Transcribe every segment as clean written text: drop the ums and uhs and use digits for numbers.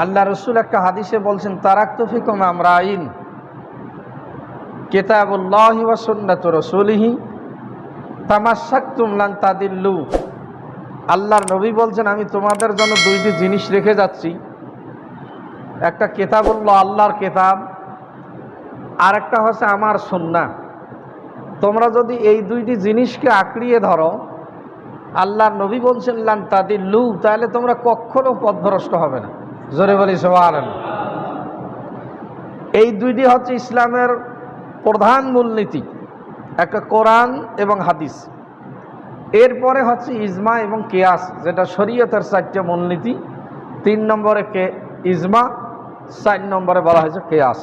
আল্লাহ রসুল একটা হাদিসে বলছেন, তারাকতু ফিকুম আমরাইন, কিতাবুল্লাহি ওয়া সুন্নাতু রাসূলিহি তামাসসাকতুম লান তাদিল্লু। আল্লাহর নবী বলছেন, আমি তোমাদের জন্য দুইটি জিনিস রেখে যাচ্ছি, একটা কিতাবুল্লাহ, আল্লাহর কিতাব, আর একটা হচ্ছে আমার সুন্নাহ। তোমরা যদি এই দুইটি জিনিসকে আঁকড়িয়ে ধরো, আল্লাহর নবী বলছেন লান তাদিল্লু, তাহলে তোমরা কখনো পথভ্রষ্ট হবে না। জোরে বলি সুবহানাল্লাহ। এই দুইটি হচ্ছে ইসলামের প্রধান মূলনীতি, একটা কোরআন এবং হাদিস। এরপরে হচ্ছে ইজমা এবং কিয়াস, যেটা শরীয়তের 4টে মূলনীতি। 3 নম্বরে ইজমা, 4 নম্বরে বলা হয়েছে কিয়াস।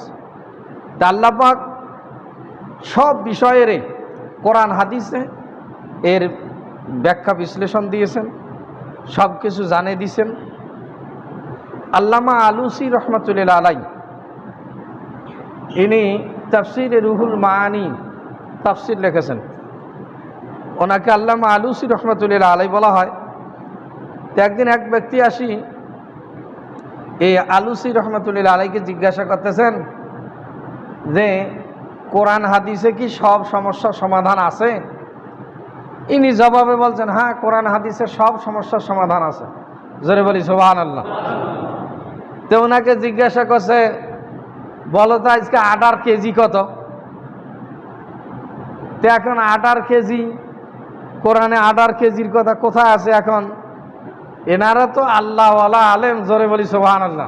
তা আল্লাহ পাক সব বিষয়েরই কোরআন হাদিসে এর ব্যাখ্যা বিশ্লেষণ দিয়েছেন, সব কিছু জানিয়ে দিয়েছেন। আল্লামা আলুসি রহমাতুল্লাহ আলাই, ইনি তাফসিরে রুহুল মাআনি তাফসির লিখেছেন। ওনাকে আল্লামা আলুসি রহমাতুল্লাহ আলাই বলা হয়। তো একদিন এক ব্যক্তি আসি এই আলুসি রহমাতুল্লাহ আলাইকে জিজ্ঞাসা করতেছেন যে কোরআন হাদিসে কি সব সমস্যার সমাধান আছে? ইনি জবাবে বলছেন, হ্যাঁ, কোরআন হাদিসে সব সমস্যার সমাধান আছে। জোরে বলি সুবহানাল্লাহ। তো ওনাকে জিজ্ঞাসা করছে, বলো তো আজকে আটার কেজি কত? তো এখন আটার কেজি, কোরআনে আটার কেজির কথা কোথায় আছে? এখন এনারা তো আল্লাহওয়ালা আলেম, জোরে বলি সুবহানাল্লাহ।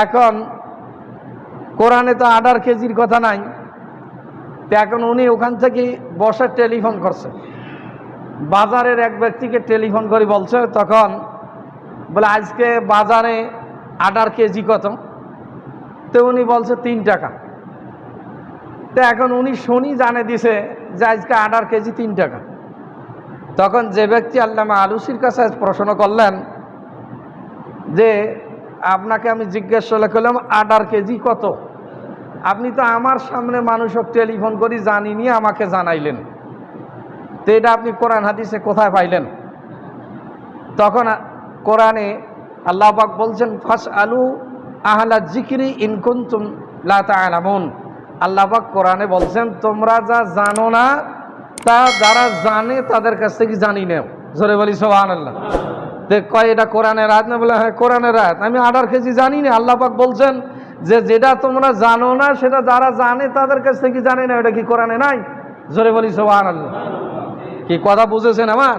এখন কোরআনে তো আটার কেজির কথা নাই। তো এখন উনি ওখান থেকে বসে টেলিফোন করছে, বাজারের এক ব্যক্তিকে টেলিফোন করে বলছে, তখন বলে আজকে বাজারে আটার কেজি কত? তো উনি বলছে 3 টাকা। তো এখন উনি শুনি জানে দিছে যে আজকে আটার কেজি 3 টাকা। তখন যে ব্যক্তি আল্লামা আলুসির কাছে প্রশ্ন করলেন যে আপনাকে আমি জিজ্ঞাসা করলাম আটার কেজি কত, আপনি তো আমার সামনে মানুষক টেলিফোন করি জানিনি, আমাকে জানাইলেন, তো এটা আপনি কোরআন হাদিসে কোথায় পাইলেন? তখন কোরআনে আল্লাহ পাক বলছেন, ফাসআলু আহলা যিকরি ইন কুনতুম লা তা'লামুন। আল্লাহ পাক কোরআনে বলছেন, তোমরা যা জানো না তা যারা জানে তাদের কাছ থেকে জানি নাও। জোরে বলি সুবহানাল্লাহ। কয় এটা কোরআনের আয়াত না? বলে হ্যাঁ, কোরআনের আয়াত। আমি আটার কেজি জানি না। আল্লাহ পাক বলছেন যে যেটা তোমরা জানো না সেটা যারা জানে তাদের কাছ থেকে জানি না। এটা কি কোরআনে নাই? জোরে বলি সুবহানাল্লাহ। কি কথা বুঝেছেন আমার?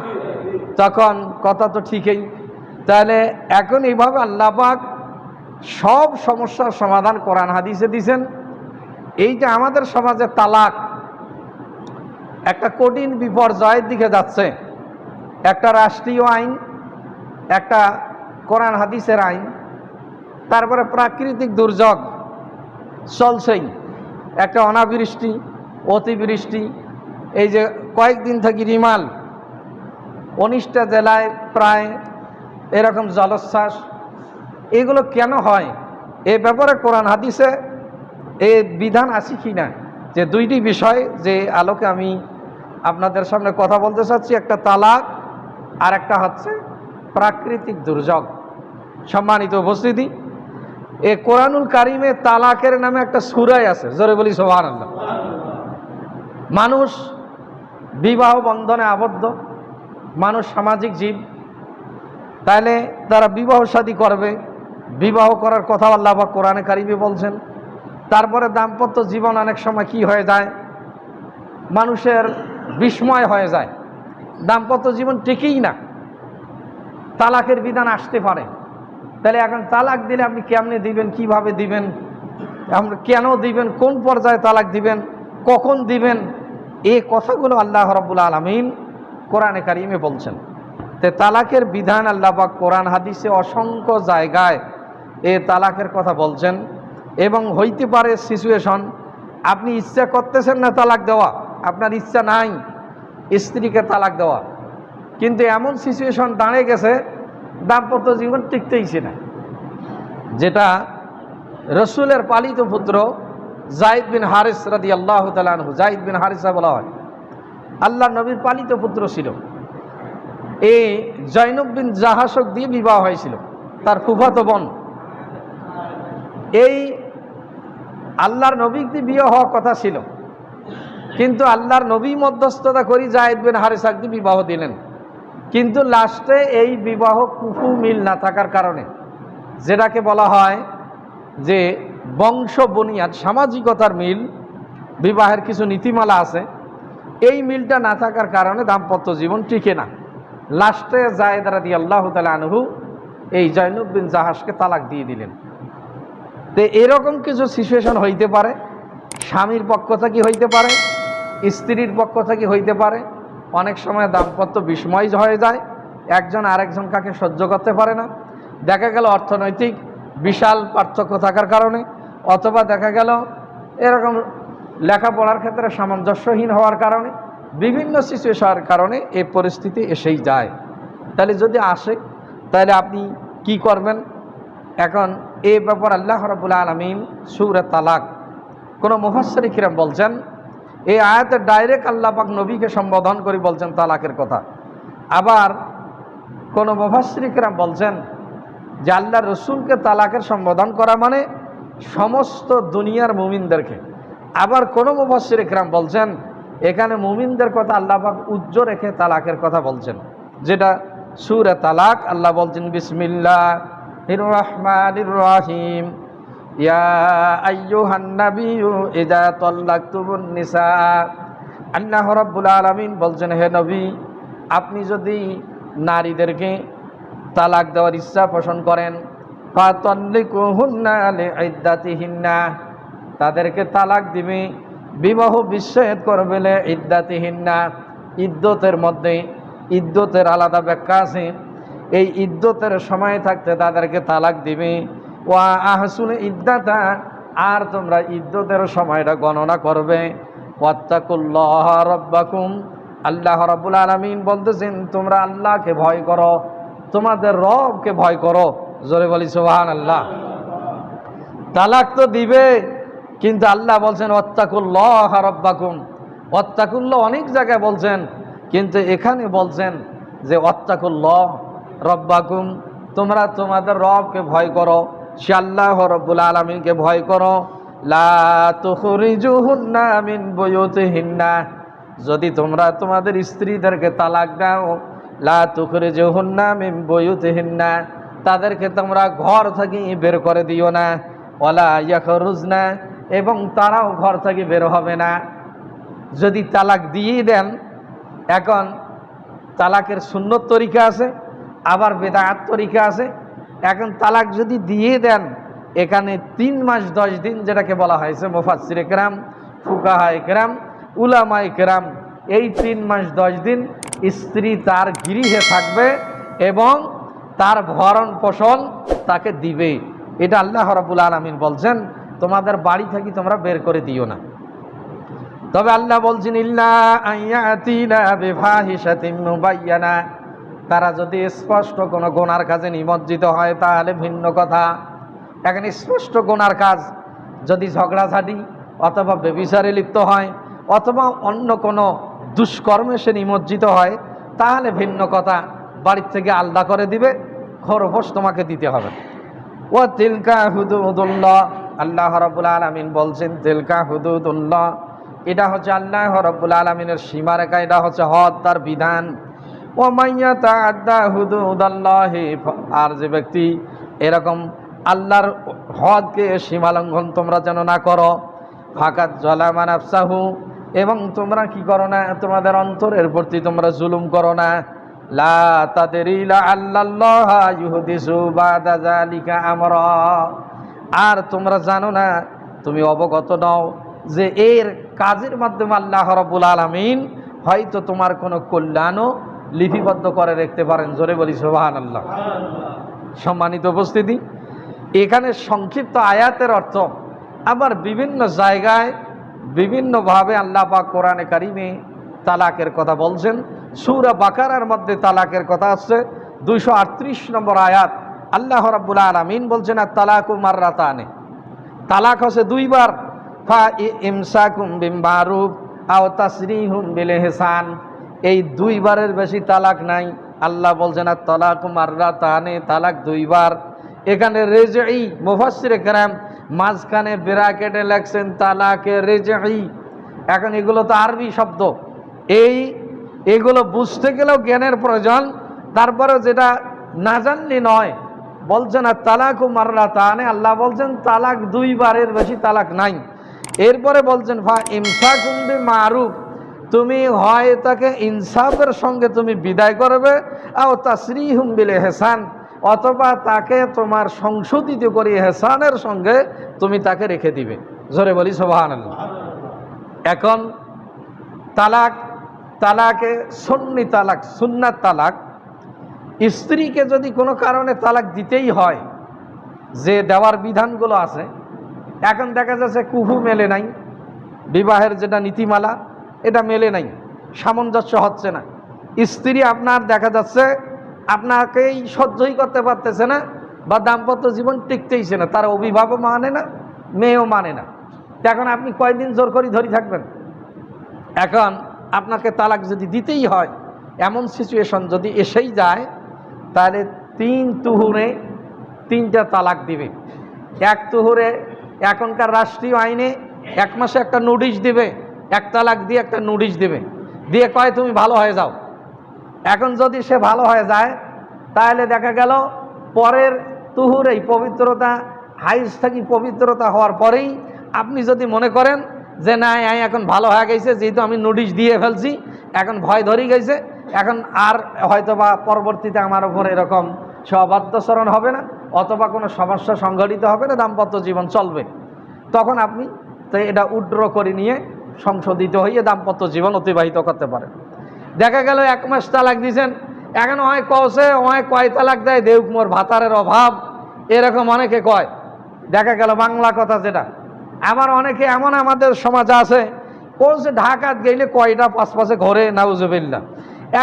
তখন কথা তো ঠিকই। তাহলে এখন এইভাবে আল্লাহ পাক সব সমস্যার সমাধান কোরআন হাদিসে দিয়েছেন। এই যে আমাদের সমাজে তালাক একটা কঠিন বিপর্যয়ের দিকে যাচ্ছে, একটা রাষ্ট্রীয় আইন, একটা কোরআন হাদিসের আইন, তারপরে প্রাকৃতিক দুর্যোগ চলছেই, একটা অনাবৃষ্টি, অতিবৃষ্টি, এই যে কয়েকদিন থেকে রিমাল 19টা জেলায় প্রায় এরকম জলোচ্ছ্বাস, এগুলো কেন হয়? এ ব্যাপারে কোরআন হাদিসে এই বিধান আছে কি না, যে দুইটি বিষয় যে আলোকে আমি আপনাদের সামনে কথা বলতে চাচ্ছি, একটা তালাক আর একটা হচ্ছে প্রাকৃতিক দুর্যোগ। সম্মানিত উপস্থিতি, এ কোরআনুল কারিমে তালাকের নামে একটা সূরা আছে। জোরে বলি সুবহানাল্লাহ। মানুষ বিবাহ বন্ধনে আবদ্ধ, মানুষ সামাজিক জীব, তাইলে তারা বিবাহ শাদী করবে, বিবাহ করার কথা আল্লাহ পাক কোরআনে কারিমে বলছেন। তারপরে দাম্পত্য জীবন অনেক সময় কি হয়ে যায়, মানুষের বিস্ময় হয়ে যায়, দাম্পত্য জীবন টিকেই না, তালাকের বিধান আসতে পারে। তাহলে এখন তালাক দিলে আপনি কেমনে দিবেন, কিভাবে দিবেন, কেন দিবেন, কোন পর্যায়ে তালাক দিবেন, কখন দিবেন, এই কথাগুলো আল্লাহ রাব্বুল আলামিন কোরআনে কারিমে বলছেন। তে তালাকের বিধান আল্লাহ পাক কোরআন হাদিসে অসংখ্য জায়গায় এ তালাকের কথা বলছেন। এবং হইতে পারে সিচুয়েশন, আপনি ইচ্ছা করতেছেন না তালাক দেওয়া, আপনার ইচ্ছা নাই স্ত্রীকে তালাক দেওয়া, কিন্তু এমন সিচুয়েশন দাঁড়িয়ে গেছে দাম্পত্য জীবন টিকতেইছে না, যেটা রসুলের পালিত পুত্র যায়েদ বিন হারিস রাদিয়াল্লাহু তাআলা আনহু, যায়েদ বিন হারিসা বলা হয়, আল্লাহ নবীর পালিত পুত্র ছিল। এই জয়নব বিন জাহাশক দিয়ে বিবাহ হয়েছিল, তার ফুফাতো বোন এই আল্লাহর নবীকে বিয়ে হওয়ার কথা ছিল, কিন্তু আল্লাহর নবী মধ্যস্থতা করি যায়েদ বিন হারিসাকে বিবাহ দিলেন, কিন্তু লাস্টে এই বিবাহ কুফু মিল না থাকার কারণে, যেটাকে বলা হয় যে বংশ বুনিয়াদ সামাজিকতার মিল, বিবাহের কিছু নীতিমালা আছে, এই মিলটা না থাকার কারণে দাম্পত্য জীবন টিকে না। লাস্টে যায়েদ রাদিয়াল্লাহু তাআলা আনহু এই জয়নব বিন জাহাশকে তালাক দিয়ে দিলেন। তো এরকম কিছু সিচুয়েশন হইতে পারে, স্বামীর পক্ষ থেকে হইতে পারে, স্ত্রীর পক্ষ থেকে হইতে পারে। অনেক সময় দাম্পত্য বিস্ময় হয়ে যায়, একজন আরেকজন কাকে সহ্য করতে পারে না, দেখা গেল অর্থনৈতিক বিশাল পার্থক্য থাকার কারণে, অথবা দেখা গেল এরকম লেখাপড়ার ক্ষেত্রে সামঞ্জস্যহীন হওয়ার কারণে, বিভিন্ন সিচুয়েশনের কারণে এই পরিস্থিতি এসেই যায়। তাহলে যদি আসে তাহলে আপনি কি করবেন? এখন এই ব্যাপার আল্লাহ রাব্বুল আলামিন সূরা তালাক, কোন মুফাসসির কিরাম বলছেন এই আয়াতে ডাইরেক্ট আল্লাহ পাক নবীকে সম্বোধন করে বলছেন তালাকের কথা। আবার কোন মুফাসসির কিরাম বলছেন যে আল্লাহ রসুলকে তালাকের সম্বোধন করা মানে সমস্ত দুনিয়ার মুমিনদেরকে। আবার কোন মুফাসসির কিরাম বলছেন এখানে মুমিনদের কথা আল্লাহ পাক উজ্জ্ব রেখে তালাকের কথা বলছেন, যেটা সূরা তালাক। আল্লাহ বলছেন বিসমিল্লাহির রহমানির রহিম, ইয়া আইয়ুহান নাবিয়্যু ইযা তাল্লাকতুমুন নিসা। আল্লাহ রাব্বুল আলামিন বলছেন, হে নবী, আপনি যদি নারীদেরকে তালাক দেওয়ার ইচ্ছা পোষণ করেন, ফাতাল্লিকুহুন্না লিইদ্দাতিহিন্না, তাদেরকে তালাক দিবে, বিবাহ বিচ্ছেদ করবে লিইদ্দাতিহিন্না, ইদ্যতের মধ্যে। ইদ্যতের আলাদা ব্যাখ্যা আছে, এই ইদ্যতের সময় থাকতে তাদেরকে তালাক দিবে। ওয়া আহসুল ইদ্দাতা, আর তোমরা ইদ্যতের সময়টা গণনা করবে। ওয়াত্তাকুল্লাহ রাব্বাকুম, আল্লাহ রাব্বুল আলামিন বলতেছেন তোমরা আল্লাহকে ভয় করো, তোমাদের রবকে ভয় করো। জোরে বলি সুবহানাল্লাহ। তালাক তো দিবে, কিন্তু আল্লাহ বলছেন ওয়াত্তাকুল্লাহ রাব্বাকুম। ওয়াত্তাকুল্লাহ অনেক জায়গায় বলছেন, কিন্তু এখানে বলছেন যে ওয়াত্তাকুল্লাহ রাব্বাকুম, তোমরা তোমাদের রবকে ভয় করো, সে আল্লাহ রাব্বুল আলামিনকে ভয় করো। লা তুখরিজুহুন্না মিন বুয়ুতিহিন্না, যদি তোমরা তোমাদের স্ত্রীদেরকে তালাক দাও, লা তুখরিজুহুন্না মিন বুয়ুতিহিন্না, তাদেরকে তোমরা ঘর থেকে বের করে দিও না। ওয়ালা ইয়াখরুজনা, এবং তারাও ঘর থেকে বের হবে না। যদি তালাক দিয়ে দেন, এখন তালাকের সুন্নত তরিকা আছে, আবার বেদাত তরিকা আছে। এখন তালাক যদি দিয়ে দেন, এখানে 3 মাস 10 দিন যেটাকে বলা হয়েছে মুফাসসিরে কেরাম, ফুকাহায়ে কেরাম, উলামায়ে কেরাম, এই 3 মাস 10 দিন স্ত্রী তার গৃহে থাকবে এবং তার ভরণ পোষণ তাকে দিবে। এটা আল্লাহ রাব্বুল আলামিন বলছেন তোমাদের বাড়ি থেকে তোমরা বের করে দিও না। তবে আল্লাহ বলছেন ইল্লা আয়াতিনা বিফাহিশাতিন মুবায়্যানা, তারা যদি স্পষ্ট কোনো গুনার কাজে নিমজ্জিত হয় তাহলে ভিন্ন কথা। এখন স্পষ্ট গুনার কাজ, যদি ঝগড়াঝাটি অথবা ব্যভিচারে লিপ্ত হয় অথবা অন্য কোনো দুষ্কর্মে সে নিমজ্জিত হয়, তাহলে ভিন্ন কথা, বাড়ির থেকে আলাদা করে দিবে, খরগোশ তোমাকে দিতে হবে। ও তিলকা হুদুদুল্লাহ, আল্লাহ রাব্বুল আলামিন বলছেন তিলকা হুদুদুল্লাহ, এটা হচ্ছে আল্লাহ রাব্বুল আলামিনের সীমারেখা, এটা হচ্ছে হদ, তার বিধান। ও মাইয়া তাআদ্দা হুদুদাল্লাহি, আর যে ব্যক্তি এরকম আল্লাহর হদকে সীমালঙ্ঘন তোমরা যেন না করো। ফাকাত যালামা নাফসাহু, এবং তোমরা কি করো না, তোমাদের অন্তরের প্রতি তোমরা জুলুম করো না। লা তাদরি লাআল্লাল্লাহ ইউহদিসু বাদা যালিকা আমরা, আর তোমরা জানো না, তুমি অবগত নও যে এর কাজের মাধ্যমে আল্লাহ রাব্বুল আলামিন হয়তো তোমার কোনো কল্যাণও লিপিবদ্ধ করে রাখতে পারেন। জোরে বলি সুবহানাল্লাহ। সম্মানিত উপস্থিতি, এখানে সংক্ষিপ্ত আয়াতের অর্থ আবার বিভিন্ন জায়গায় বিভিন্নভাবে আল্লাহ পাক কোরআনে কারিমে তালাকের কথা বলছেন। সূরা বাকারার মধ্যে তালাকের কথা আসছে 238 নম্বর আয়াত। আল্লাহ রাব্বুল আলামিন বলছেন আত-তালাকু মাররাতানে, তালাক হচ্ছে 2 বার। ফা ইমসাকুম বিমারুফ আও তাসরিহুম বিল ইহসান, এই 2 বারের বেশি তালাক নাই। আল্লাহ বলছেন আত-তালাকু মাররাতানে, তালাক 2 বার। এখানে রেজঈ মুফাসসিরে কেরাম মাঝখানে ব্র্যাকেটে লেখছেন তালাকে রেজঈ। এখন এগুলো তো আরবি শব্দ, এগুলো বুঝতে গেলেও জ্ঞানের প্রয়োজন। তারপরে যেটা না জানলে নয়, বলছেন আর তালাকু মাররাতানে, আল্লাহ বলছেন তালাক দুইবারের বেশি তালাক নাই। এরপরে বলছেন ফা ইমসাকুম বিমারুফ, তুমি হয় তাকে ইনসাফের সঙ্গে তুমি বিদায় করবে, আও তাসরিহুম বিল ইহসান, অথবা তাকে তোমার সংশোধিত করে ইহসানের সঙ্গে তুমি তাকে রেখে দিবে। জোরে বলি সুবহানাল্লাহ। এখন তালাকে সুন্নি তালাক, সুন্নাত তালাক, স্ত্রীকে যদি কোনো কারণে তালাক দিতেই হয়, যে দেওয়ার বিধানগুলো আছে, এখন দেখা যাচ্ছে কুহু মেলে নাই, বিবাহের যেটা নীতিমালা এটা মেলে নাই, সামঞ্জস্য হচ্ছে না, স্ত্রী আপনার দেখা যাচ্ছে আপনাকেই সহ্যই করতে পারতেছে না, বা দাম্পত্য জীবন টিকতেইছে না, তার অভিভাবক মানে না, মেয়েও মানে না। এখন আপনি কয়দিন জোর করে ধরে থাকবেন? এখন আপনাকে তালাক যদি দিতেই হয়, এমন সিচুয়েশন যদি এসেই যায়, তাহলে 3 তুহুরে 3টা তালাক দিবে। 1 তুহুরে এখনকার রাষ্ট্রীয় আইনে 1 মাসে একটা নোটিশ দিবে, 1 তালাক দিয়ে একটা নোটিশ দিবে, দিয়ে কয় তুমি ভালো হয়ে যাও। এখন যদি সে ভালো হয়ে যায়, তাহলে দেখা গেল পরের তুহুরেই পবিত্রতা, হাইজ থাকি পবিত্রতা হওয়ার পরেই আপনি যদি মনে করেন যে না এখন ভালো হয়ে গেছে, যেহেতু আমি নোটিশ দিয়ে ফেলছি, এখন ভয় ধরে গেছে, এখন আর হয়তোবা পরবর্তীতে আমার উপর এরকম অবাধ্যচরণ হবে না, অথবা কোনো সমস্যা সংঘটিত হবে না, দাম্পত্য জীবন চলবে, তখন আপনি তো এটা উড্র করে নিয়ে সংশোধিত হয়ে দাম্পত্য জীবন অতিবাহিত করতে পারেন। দেখা গেল 1 মাস তালাক দিয়েছেন, এখন হয় কওছে হয় কয় তালাক দেয় দেউক মোর ভাতারের অভাব, এরকম অনেকে কয়। দেখা গেল বাংলা কথা যেটা, আবার অনেকে এমন আমাদের সমাজে আছে, কৌছে ঢাকাত গেলে কয়টা পাশে ঘরে নাউজুবিল্লাহ।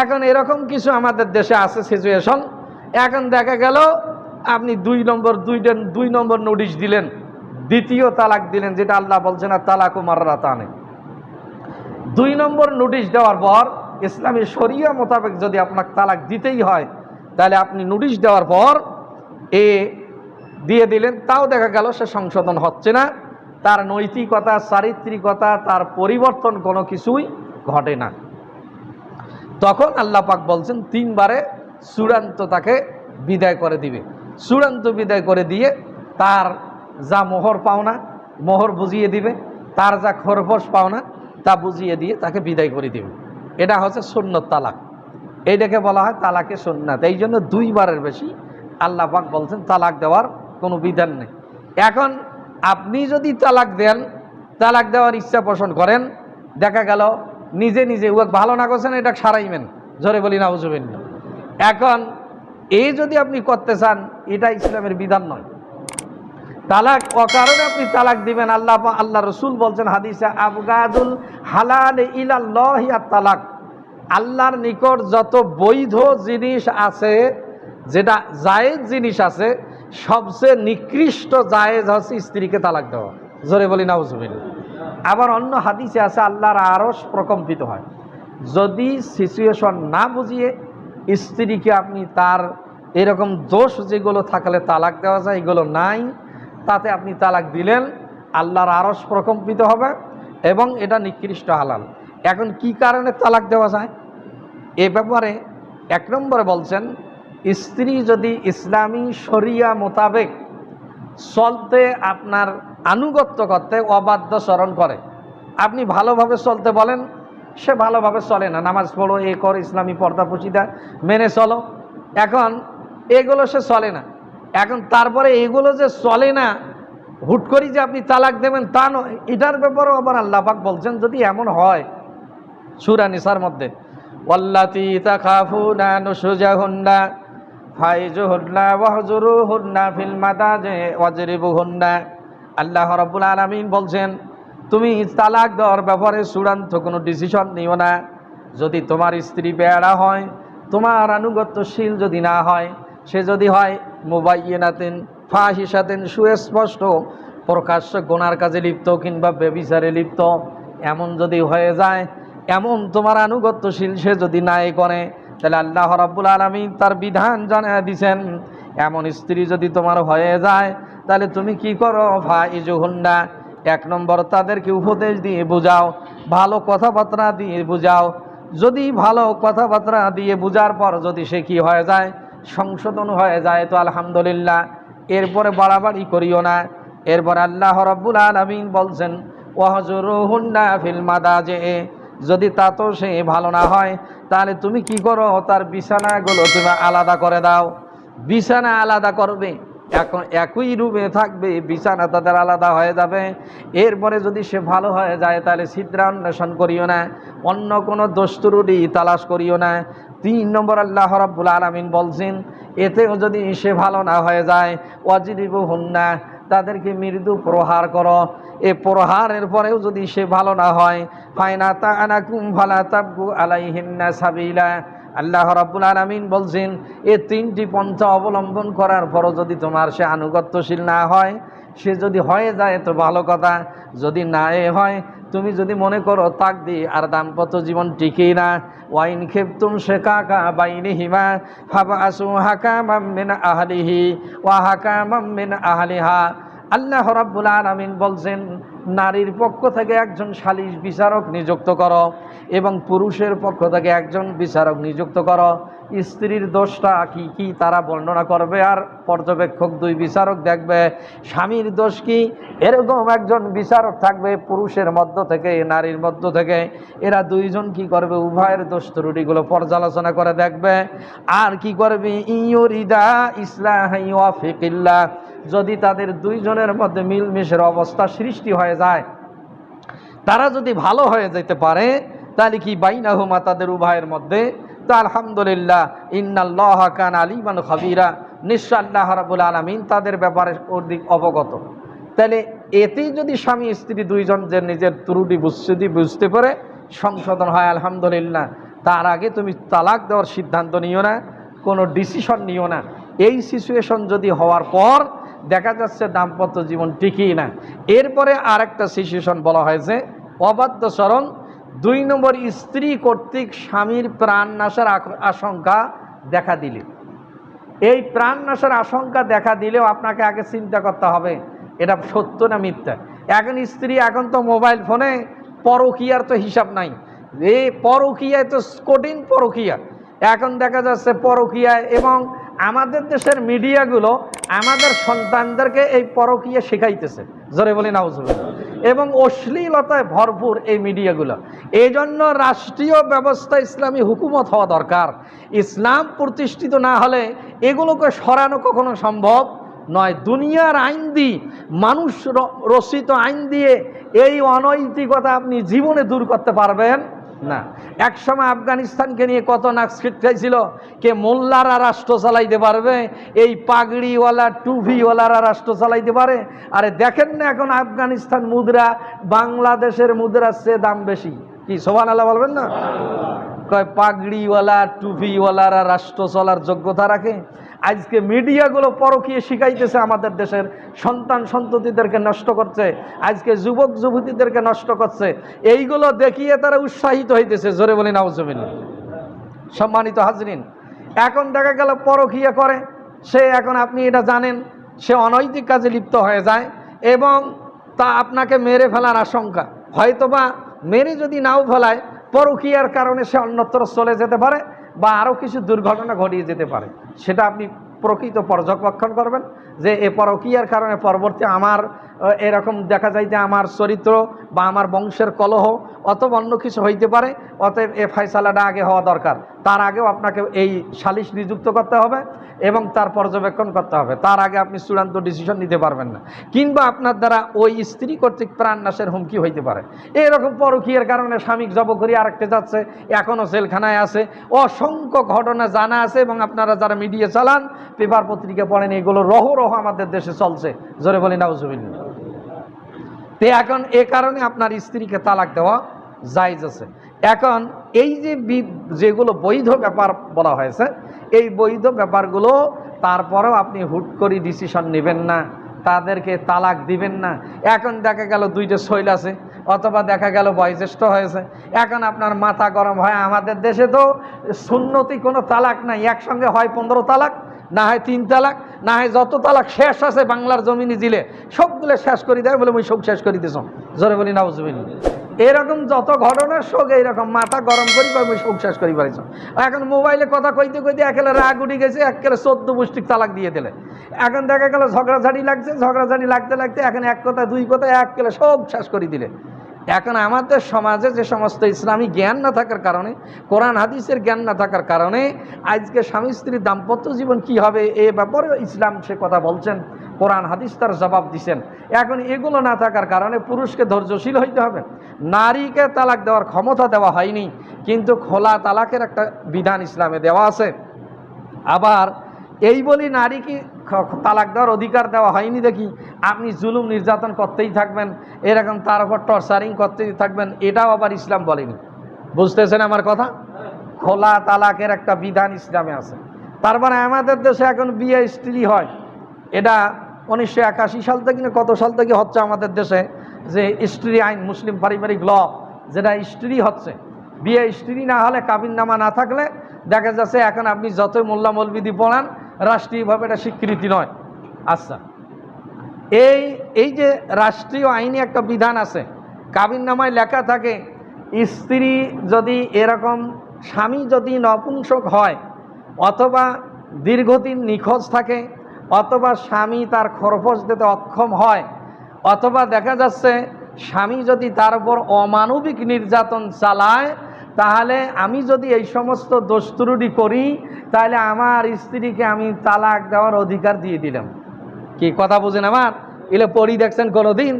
এখন এরকম কিছু আমাদের দেশে আছে সিচুয়েশন। এখন দেখা গেল আপনি 2 নম্বর নোটিশ দিলেন, দ্বিতীয় তালাক দিলেন, যেটা আল্লাহ বলছেন না তালাকু মাররাতানে। 2 নম্বর নোটিশ দেওয়ার পর ইসলামী শরিয়া মোতাবেক যদি আপনাকে তালাক দিতেই হয়, তাহলে আপনি নোটিশ দেওয়ার পর দিয়ে দিলেন, তাও দেখা গেল সে সংশোধন হচ্ছে না, তার নৈতিকতা, চারিত্রিকতা, তার পরিবর্তন কোনো কিছুই ঘটে না। তখন আল্লাহ পাক বলছেন 3 বারে চূড়ান্ত তাকে বিদায় করে দিবে। চূড়ান্ত বিদায় করে দিয়ে তার যা মোহর পাওনা মোহর বুঝিয়ে দিবে, তার যা খরপোশ পাওনা তা বুঝিয়ে দিয়ে তাকে বিদায় করে দিবে। এটা হচ্ছে সুন্নত তালাক, এইটাকে বলা হয় তালাকে সুন্নাত। এই জন্য 2 বারের বেশি আল্লাহ পাক বলছেন তালাক দেওয়ার কোনো বিধান নেই। এখন আপনি যদি তালাক দেন, তালাক দেওয়ার ইচ্ছা পোষণ করেন, দেখা গেল নিজে নিজে ও ভালো না করছেন, এটা সারাইবেন, জোরে বলি নাউজুবিল্লাহ। এখন এই যদি আপনি করতে চান, এটা ইসলামের বিধান নয়। তালাক অকারণে আপনি তালাক দিবেন, আল্লাহ রসুল বলছেন হাদিসে, আবগাদুল হালাল ইলাল্লাহি আত-তালাক, আল্লাহর নিকট যত বৈধ জিনিস আছে, যেটা জায়েজ জিনিস আছে, সবচেয়ে নিকৃষ্ট জায়েজ হচ্ছে স্ত্রীকে তালাক দেওয়া, জোরে বলি নাউজুবিল্লাহ। আবার অন্য হাদিসে আছে আল্লাহর আরশ প্রকম্পিত হয় যদি সিচুয়েশন না বুঝিয়ে স্ত্রীকে আপনি তার এরকম দোষ যেগুলো থাকলে তালাক দেওয়া যায় এগুলো নাই, তাতে আপনি তালাক দিলেন, আল্লাহর আরশ প্রকম্পিত হবে এবং এটা নিকৃষ্ট হালাল। এখন কি কারণে তালাক দেওয়া যায় এ ব্যাপারে 1 নম্বরে বলছেন, স্ত্রী যদি ইসলামী শরিয়া মোতাবেক চলতে আপনার আনুগত্য করতে অবাধ্যচরণ করে, আপনি ভালোভাবে চলতে বলেন, সে ভালোভাবে চলে না, নামাজ পড়ো, এ কর, ইসলামী পর্দা পুশিদা মেনে চলো, এখন এগুলো সে চলে না। এখন তারপরে এগুলো যে চলে না, হুট করি যে আপনি তালাক দেবেন তা নয়, এটার ব্যাপারেও আবার আল্লাহ পাক বলছেন যদি এমন হয়, সূরা নিসার মধ্যে, ওয়াল্লাতী তাখাফুনা নুশুজাহুন্না ফাইজুহুন্না ওয়াহজুরুহুন্না ফিল মাদাজি ওয়াজরিবুহুন্না, আল্লাহ রাব্বুল আলামিন বলছেন তুমি তালাক দেওয়ার ব্যাপারে চূড়ান্ত কোনো ডিসিশন নিও না। যদি তোমার স্ত্রী বেয়ারা হয়, তোমার আনুগত্যশীল যদি না হয়, সে যদি হয় মুবাইয়িনাতিন ফাহিশাতিন, সুস্পষ্ট প্রকাশ্য গুনার কাজে লিপ্ত কিংবা ব্যভিচারে লিপ্ত, এমন যদি হয়ে যায়, এমন তোমার আনুগত্যশীল সে যদি নাই করে, তাহলে আল্লাহ রাব্বুল আলামিন তার বিধান জানিয়ে দিয়েছেন, এমন স্ত্রী যদি তোমার হয়ে যায় তাহলে তুমি কি করো, ফাইজুহুন্না, 1 নম্বর তাদেরকে উপদেশ দিয়ে বুঝাও, ভালো কথাবার্তা দিয়ে বুঝাও। যদি ভালো কথাবার্তা দিয়ে বুঝার পর যদি সে কি হয়ে যায়, সংশোধন হয়ে যায়, তো আলহামদুলিল্লাহ। এরপরে বাড়াবাড়ি করিও না। এরপর আল্লাহ রাব্বুল আলামিন বলছেন, ওয়াহজুরুহুন্না ফিল মাদাজি, যদি তা তো সে ভালো না হয় তাহলে তুমি কি করো, তার বিছানাগুলো তুমি আলাদা করে দাও। বিছানা আলাদা করবে, এখন একই রুমে থাকবে, বিছানা তাদের আলাদা হয়ে যাবে। এরপরে যদি সে ভালো হয়ে যায় তাহলে ছিদ্রান্বেষণ করিও না, অন্য কোনো দোষ ত্রুটি তালাশ করিও না। 3 নম্বর আল্লাহ রাব্বুল আলামিন বলছেন, এতেও যদি সে ভালো না হয়ে যায়, ওয়াজিরিবুহুন্না, তাদেরকে মৃদু প্রহার করো। এ প্রহারের পরেও যদি সে ভালো না হয়, ফাইনা তাআনাকুম ফালা তাবগু আলাইহিন্না সাবিলা, আল্লাহ রাব্বুল আলামিন বলছেন, এ 3টি পন্থা অবলম্বন করার পরও যদি তোমার সে আনুগত্যশীল না হয়, সে যদি হয়ে যায় তো ভালো কথা, যদি না হয়, তুমি যদি মনে করো তাকদি আর দাম্পত্য জীবন টিকেই না, ওয়াইন খেফতুম শিকাকা বাইনিহিমা ফাবআসু হাকামান মিন আহলিহি ওয়া হাকামান মিন আহলিহা, আল্লাহ রাব্বুল আলামিন বলছেন, নারীর পক্ষ থেকে একজন সালিশ বিচারক নিযুক্ত করো এবং পুরুষের পক্ষ থেকে একজন বিচারক নিযুক্ত করো। স্ত্রীর দোষটা কি কি তারা বর্ণনা করবে, আর পর্যবেক্ষক 2 বিচারক দেখবে। স্বামীর দোষ কি, এরকম একজন বিচারক থাকবে পুরুষের মধ্য থেকে, নারীর মধ্য থেকে। এরা 2 জন কি করবে, উভয়ের দোষ ত্রুটিগুলো পর্যালোচনা করে দেখবে। আর কি করবে, ইয়ুরিদা ইসলাহি ওয়াফিকিল্লাহ, যদি তাদের 2 জনের মধ্যে মিলমিশের অবস্থা সৃষ্টি হয়ে যায়, তারা যদি ভালো হয়ে যেতে পারে, তাহলে কি বাইনাহুমা, তাদের উভয়ের মধ্যে, তো আলহামদুলিল্লাহ, ইন্নাল্লাহা কানা আলিমান খাবীরা, নিশ্চয় আল্লাহ রাব্বুল আলামিন তাদের ব্যাপারে অধিক অবগত। তাহলে এতেই যদি স্বামী স্ত্রী 2 জন যে নিজের ত্রুটি বুঝতে পারে, সংশোধন হয়, আলহামদুলিল্লাহ। তার আগে তুমি তালাক দেওয়ার সিদ্ধান্ত নিও না, কোনো ডিসিশন নিও না। এই সিচুয়েশন যদি হওয়ার পর দেখা যাচ্ছে দাম্পত্য জীবন টিকেই না, এরপরে আরেকটা সিচুয়েশন বলা হয়েছে, অবাধ্য চরণ। 2 নম্বর, স্ত্রী কর্তৃক স্বামীর প্রাণ নাশের আশঙ্কা দেখা দিলে। এই প্রাণ নাশের আশঙ্কা দেখা দিলেও আপনাকে আগে চিন্তা করতে হবে এটা সত্য না মিথ্যা। এখন স্ত্রী, এখন তো মোবাইল ফোনে পরকীয়ার তো হিসাব নাই, এই পরকীয়ায় তো কঠিন পরকীয়া। এখন দেখা যাচ্ছে পরকীয়ায়, এবং আমাদের দেশের মিডিয়াগুলো আমাদের সন্তানদেরকে এই পরকীয়া শেখাইতেছে, জোরে বলি নাউজুবিল্লাহ, এবং অশ্লীলতায় ভরপুর এই মিডিয়াগুলো। এই জন্য রাষ্ট্রীয় ব্যবস্থা ইসলামী হুকুমত হওয়া দরকার। ইসলাম প্রতিষ্ঠিত না হলে এগুলোকে সরানো কখনো সম্ভব নয়। দুনিয়ার আইন দিয়ে, মানুষ রচিত আইন দিয়ে এই অনৈতিকতা আপনি জীবনে দূর করতে পারবেন না। একসময় আফগানিস্তানকে নিয়ে কত নাক ছিটকাইছিল, কে মোল্লারা রাষ্ট্র চালাইতে পারবে, এই পাগড়িওয়ালা টুপিওয়ালারা রাষ্ট্র চালাইতে পারে। আরে দেখেন না এখন আফগানিস্তান মুদ্রা বাংলাদেশের মুদ্রার চেয়ে দাম বেশি, কি সুবহানাল্লাহ বলবেন না? কয় পাগড়িওয়ালা টুপিওয়ালারা রাষ্ট্র চলার যোগ্যতা রাখে। আজকে মিডিয়াগুলো পরকীয়া শিখাইতেছে, আমাদের দেশের সন্তান সন্ততিদেরকে নষ্ট করছে, আজকে যুবক যুবতীদেরকে নষ্ট করছে। এইগুলো দেখিয়ে তারা উৎসাহিত হইতেছে, জোরে বলি নাউজুবিল্লাহ। সম্মানিত হাজরিন, এখন দেখা গেল পরকীয়া করে সে, এখন আপনি এটা জানেন, সে অনৈতিক কাজে লিপ্ত হয়ে যায় এবং তা আপনাকে মেরে ফেলার আশঙ্কা, হয়তোবা মেরে যদি নাও ফেলায়, পরকীয়ার কারণে সে অন্যত্র চলে যেতে পারে বা আরও কিছু দুর্ঘটনা ঘটিয়ে যেতে পারে। সেটা আপনি প্রকৃত পর্যবেক্ষণ করবেন যে এ পরকীয়ার কারণে পরবর্তী আমার এরকম দেখা যায় যে আমার চরিত্র বা আমার বংশের কলহ অথবা অন্য কিছু হইতে পারে। অতএব এ ফয়সালাটা আগে হওয়া দরকার। তার আগেও আপনাকে এই সালিশ নিযুক্ত করতে হবে এবং তার পর্যবেক্ষণ করতে হবে। তার আগে আপনি চূড়ান্ত ডিসিশন নিতে পারবেন না, কিংবা আপনার দ্বারা ওই স্ত্রী কর্তৃক প্রাণ নাশের হুমকি হইতে পারে। এরকম পরকীয়ার কারণে স্বামী জব করি আরেকটা যাচ্ছে, এখনও জেলখানায় আছে, অসংখ্য ঘটনা জানা আছে। এবং আপনারা যারা মিডিয়া চালান, পেপার পত্রিকা পড়েন, এগুলো রহ আমাদের দেশে চলছে, জোরে বলি নাউজুবিল্লাহ। তে এখন এ কারণে আপনার স্ত্রীকে তালাক দেওয়া জায়েজ আছে। এখন এই যে যেগুলো বৈধ ব্যাপার বলা হয়েছে, এই বৈধ ব্যাপারগুলো তারপরেও আপনি হুট করে ডিসিশন নেবেন না, তাদেরকে তালাক দিবেন না। এখন দেখা গেল 2টা শৈল আছে, অথবা দেখা গেল বয়োজ্যেষ্ঠ হয়েছে, এখন আপনার মাথা গরম হয়। আমাদের দেশে তো সুন্নতি কোনো তালাক নাই, একসঙ্গে হয় 15 তালাক, না হয় 3 তালাক, না হয় যত তালাক শেষ আছে বাংলার জমিনে দিলে সবগুলো শেষ করে দেয় বলে মুই শোক শেষ করে দিছ। জোরে বলি নাউজুবিল্লাহ। এরকম যত ঘটনার শোক এইরকম মাথা গরম করি মুই শোক শেষ করি পারিছ। এখন মোবাইলে কথা কইতে কইতে একেলে রাগ উঠে গেছে, একেলে 14 পুষ্টিক তালাক দিয়ে দিলে। এখন দেখা গেল ঝগড়াঝাড়ি লাগছে, ঝগড়াঝাড়ি লাগতে লাগতে এখন এক কথা দুই কথা একেলে সব শেষ করে দিলে। এখন আমাদের সমাজে যে সমস্ত ইসলামী জ্ঞান না থাকার কারণে, কোরআন হাদিসের জ্ঞান না থাকার কারণে আজকে স্বামী স্ত্রীর দাম্পত্য জীবন কি হবে এ ব্যাপারে ইসলাম সে কথা বলছেন, কোরআন হাদিস তার জবাব দিচ্ছেন। এখন এগুলো না থাকার কারণে পুরুষকে ধৈর্যশীল হইতে হবে। নারীকে তালাক দেওয়ার ক্ষমতা দেওয়া হয়নি, কিন্তু খোলা তালাকের একটা বিধান ইসলামে দেওয়া আছে। আবার এই বলি নারীকে তালাক দেওয়ার অধিকার দেওয়া হয়নি দেখি আপনি জুলুম নির্যাতন করতেই থাকবেন, এরকম তার উপর টর্চারিং করতেই থাকবেন, এটাও আবার ইসলাম বলেনি। বুঝতেছেন আমার কথা? খোলা তালাকের একটা বিধান ইসলামে আছে। তার মানে আমাদের দেশে এখন বিয়ে স্ত্রী হয়, এটা 1981 সাল থেকে না কত সাল থেকে হচ্ছে আমাদের দেশে যে স্ত্রী আইন, মুসলিম পারিবারিক ল, যেটা স্ত্রী হচ্ছে। বিয়ে স্ত্রী না হলে, কাবিননামা না থাকলে দেখা যাচ্ছে এখন আপনি যতই মোল্লা মৌলবি পড়ান রাষ্ট্রীয়ভাবে এটা স্বীকৃতি নয়। আচ্ছা, এই যে রাষ্ট্রীয় আইনে একটা বিধান আছে, কাবিননামায় লেখা থাকে স্ত্রী যদি এরকম স্বামী যদি নপুংসক হয়, অথবা দীর্ঘদিন নিখোঁজ থাকে, অথবা স্বামী তার খরপোশ দিতে অক্ষম হয়, অথবা দেখা যাচ্ছে স্বামী যদি তার উপর অমানবিক নির্যাতন চালায়, তাহলে আমি যদি এই সমস্ত দোষ ত্রুটি করি তাহলে আমার স্ত্রীকে আমি তালাক দেওয়ার অধিকার দিয়ে দিলাম। কি কথা বুঝেন আমার? এলে পড়ি দেখছেন কোনোদিন?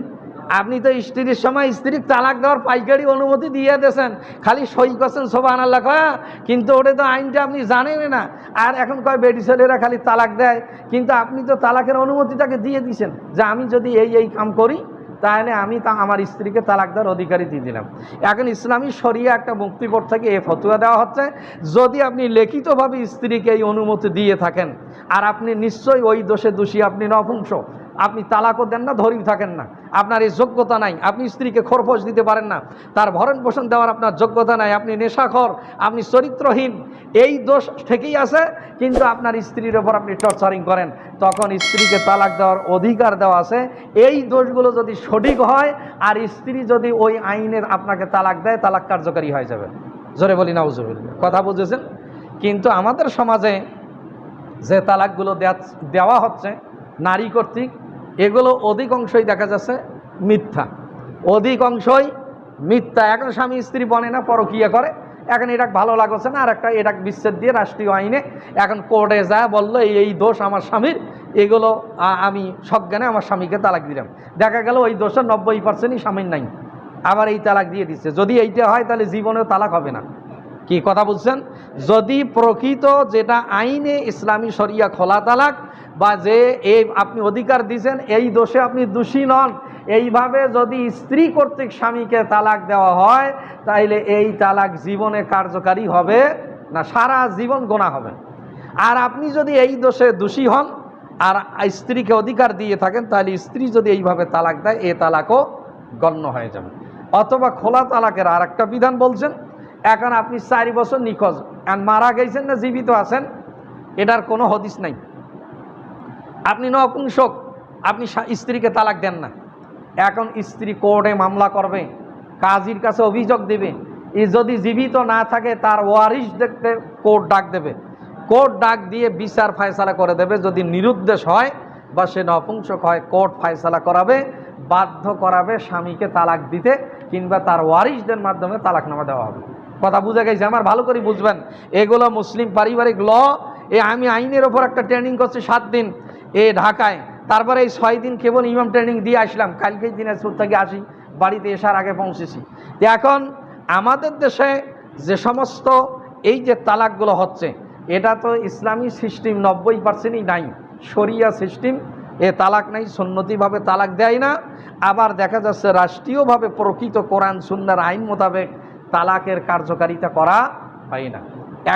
আপনি তো স্ত্রীর সময় স্ত্রীর তালাক দেওয়ার পাইকারি অনুমতি দিয়ে দিয়েছেন, খালি সই করছেন সুবহানাল্লাহ কয়া, কিন্তু ওটা তো আইনটা আপনি জানেন না। আর এখন কয় বেটি ছেলেরা খালি তালাক দেয়, কিন্তু আপনি তো তালাকের অনুমতিটাকে দিয়ে দিয়েছেন যে আমি যদি এই কাম করি তাহলে আমি আমার স্ত্রীকে তালাক দেওয়ার অধিকারী দিয়ে দিলাম। এখন ইসলামী শরিয়া একটা মুক্তিবোর্ড থেকে এই ফতোয়া দেওয়া হচ্ছে, যদি আপনি লিখিতভাবে স্ত্রীকে এই অনুমতি দিয়ে থাকেন আর আপনি নিশ্চয়ই ওই দোষে দোষী, আপনি নপুংস, আপনি তালাকও দেন না, ধরেই থাকেন না, আপনার এই যোগ্যতা নাই, আপনি স্ত্রীকে খরপোশ দিতে পারেন না, তার ভরণ পোষণ দেওয়ার আপনার যোগ্যতা নাই, আপনি নেশাখোর, আপনি চরিত্রহীন, এই দোষ থেকেই আছে, কিন্তু আপনার স্ত্রীর ওপর আপনি টর্চারিং করেন, তখন স্ত্রীকে তালাক দেওয়ার অধিকার দেওয়া আছে। এই দোষগুলো যদি সঠিক হয় আর স্ত্রী যদি ওই আইনের আপনাকে তালাক দেয়, তালাক কার্যকারী হয়ে যাবে। জোরে বলি নাউজুবিল্লাহ। কথা বুঝেছেন? কিন্তু আমাদের সমাজে যে তালাকগুলো দেওয়া হচ্ছে নারী কর্তৃক, এগুলো অধিকাংশই দেখা যাচ্ছে মিথ্যা, অধিকাংশই মিথ্যা। এখন স্বামী স্ত্রী বনে না, পরকীয়া করে, এখন এটা ভালো লাগছে না, আর একটা এটা বিচ্ছেদ দিয়ে রাষ্ট্রীয় আইনে এখন কোর্টে যায় বললো এই দোষ আমার স্বামীর, এগুলো আমি সজ্ঞানে আমার স্বামীকে তালাক দিলাম। দেখা গেল ওই দোষের 90%ই স্বামীর নাই, আবার এই তালাক দিয়ে দিচ্ছে। যদি এইটা হয় তাহলে জীবনেও তালাক হবে না। কি কথা বুঝছেন? যদি প্রকৃত যেটা আইনে ইসলামী শরিয়া খোলা তালাক, বা যে এই আপনি অধিকার দিয়েছেন এই দোষে আপনি দোষী নন, এইভাবে যদি স্ত্রী কর্তৃক স্বামীকে তালাক দেওয়া হয় তাইলে এই তালাক জীবনে কার্যকারী হবে না, সারা জীবন গোনা হবে। আর আপনি যদি এই দোষে দোষী হন আর স্ত্রীকে অধিকার দিয়ে থাকেন, তাহলে স্ত্রী যদি এইভাবে তালাক দেয় এ তালাকও গণ্য হয়ে যাবে। অথবা খোলা তালাকের আর একটা বিধান বলছেন, এখন আপনি 4 বছর নিখোঁজ, আর মারা গেছেন না জীবিত আছেন এটার কোনো হদিস নাই, আপনি নপুংসক, আপনি স্ত্রীকে তালাক দেন না। এখন স্ত্রী কোর্টে মামলা করবে, কাজীর কাছে অভিযোগ দেবে, যদি জীবিত না থাকে তার ওয়ারিশ দেখতে কোর্ট ডাক দেবে, কোর্ট ডাক দিয়ে বিচার ফায়সালা করে দেবে। যদি নিরুদ্দেশ হয় বা সে নপুংসক হয়, কোর্ট ফায়সালা করাবে, বাধ্য করাবে স্বামীকে তালাক দিতে, কিংবা তার ওয়ারিশদের মাধ্যমে তালাকনামা দেওয়া হবে। কথা বুঝে গেছে আমার? ভালো করে বুঝবেন, এগুলো মুসলিম পারিবারিক ল। আমি আইনের ওপর একটা ট্রেনিং করছি 7 দিন ঢাকায়, তারপরে এই 6 দিন কেবল ইমাম ট্রেনিং দিয়ে আসলাম, কালকেই দিনাজপুর থেকে আসি, বাড়িতে এসার আগে পৌঁছেছি। এখন আমাদের দেশে যে সমস্ত এই যে তালাকগুলো হচ্ছে, এটা তো ইসলামী সিস্টেম 90%ই নাই, শরিয়া সিস্টেম, এ তালাক নাই, সুন্নতিভাবে তালাক দেয় না। আবার দেখা যাচ্ছে রাষ্ট্রীয়ভাবে প্রকৃত কোরআন সুন্নাহর আইন মোতাবেক তালাকের কার্যকারিতা করা হয় না।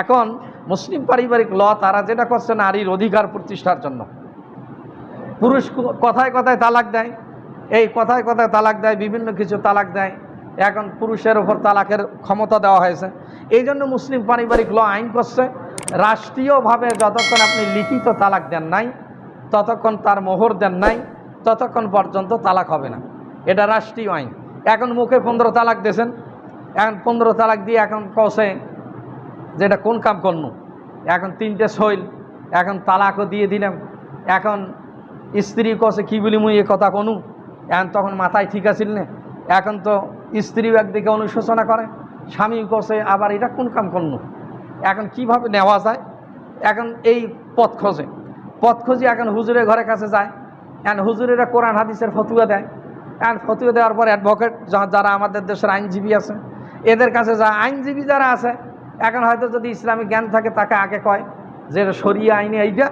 এখন মুসলিম পারিবারিক ল তারা যেটা করছে নারীর অধিকার প্রতিষ্ঠার জন্য, পুরুষ কথায় কথায় তালাক দেয়, এই কথায় কথায় তালাক দেয়, বিভিন্ন কিছু তালাক দেয়। এখন পুরুষের ওপর তালাকের ক্ষমতা দেওয়া হয়েছে, এই জন্য মুসলিম পারিবারিক ল আইন করছে রাষ্ট্রীয়ভাবে যতক্ষণ আপনি লিখিত তালাক দেন নাই, ততক্ষণ তার মোহর দেন নাই, ততক্ষণ পর্যন্ত তালাক হবে না। এটা রাষ্ট্রীয় আইন। এখন মুখে 15 তালাক দিয়েছেন, এখন 15 তালাক দিয়ে এখন কষে যে এটা কোন কাম করনু, এখন 3টে শৈল, এখন তালাকও দিয়ে দিলাম, এখন স্ত্রী কষে কি বলি মুই এ কথা কোনু, এখন তখন মাথায় ঠিক আছিল না, এখন তো স্ত্রীও একদিকে অনুশোচনা করে, স্বামী কষে আবার এটা কোন কাম করনু, এখন কিভাবে নেওয়া যায়। এখন এই পথ খুঁজি এখন হুজুরের ঘরের কাছে যায়, এখন হুজুরেরা কোরআন হাদিসের ফতুয়া দেয়, এখন ফতুয়া দেওয়ার পর অ্যাডভোকেট যারা আমাদের দেশের আইনজীবী আছে এদের কাছে যায়, আইনজীবী যারা আছে এখন হয়তো যদি ইসলামিক জ্ঞান থাকে তাকে আগে কয় যে শরিয়া আইনে এইটা,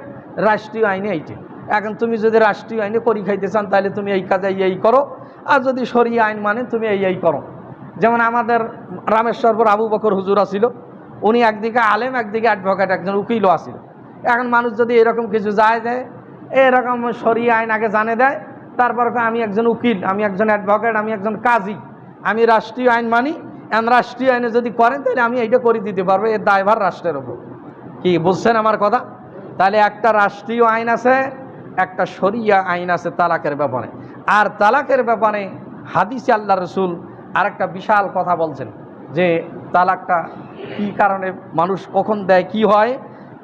রাষ্ট্রীয় আইনে এইটা। এখন তুমি যদি রাষ্ট্রীয় আইনে করি খাইতে চান তাহলে তুমি এই কাজে এই করো, আর যদি শরিয়া আইন মানে তুমি এই করো। যেমন আমাদের রামেশ্বরপুর আবু বকর হুজুর আছিল, উনি একদিকে আলেম একদিকে অ্যাডভোকেট, একজন উকিলও আছিল। এখন মানুষ যদি এরকম কিছু যায় দেয়, এরকম শরিয়া আইন আগে জানে দেয়, তারপর আমি একজন উকিল, আমি একজন অ্যাডভোকেট, আমি একজন কাজী, আমি রাষ্ট্রীয় আইন মানি, এখন রাষ্ট্রীয় আইনে যদি করেন তাহলে আমি এইটা করে দিতে পারবো, এর দায়ভার রাষ্ট্রের ওপর। কি বুঝছেন আমার কথা? তাহলে একটা রাষ্ট্রীয় আইন আছে, একটা শরিয়া আইন আছে তালাকের ব্যাপারে। আর তালাকের ব্যাপারে হাদিসে আল্লাহ রসুল আরেকটা বিশাল কথা বলছেন যে তালাকটা কি কারণে মানুষ কখন দেয়, কি হয়,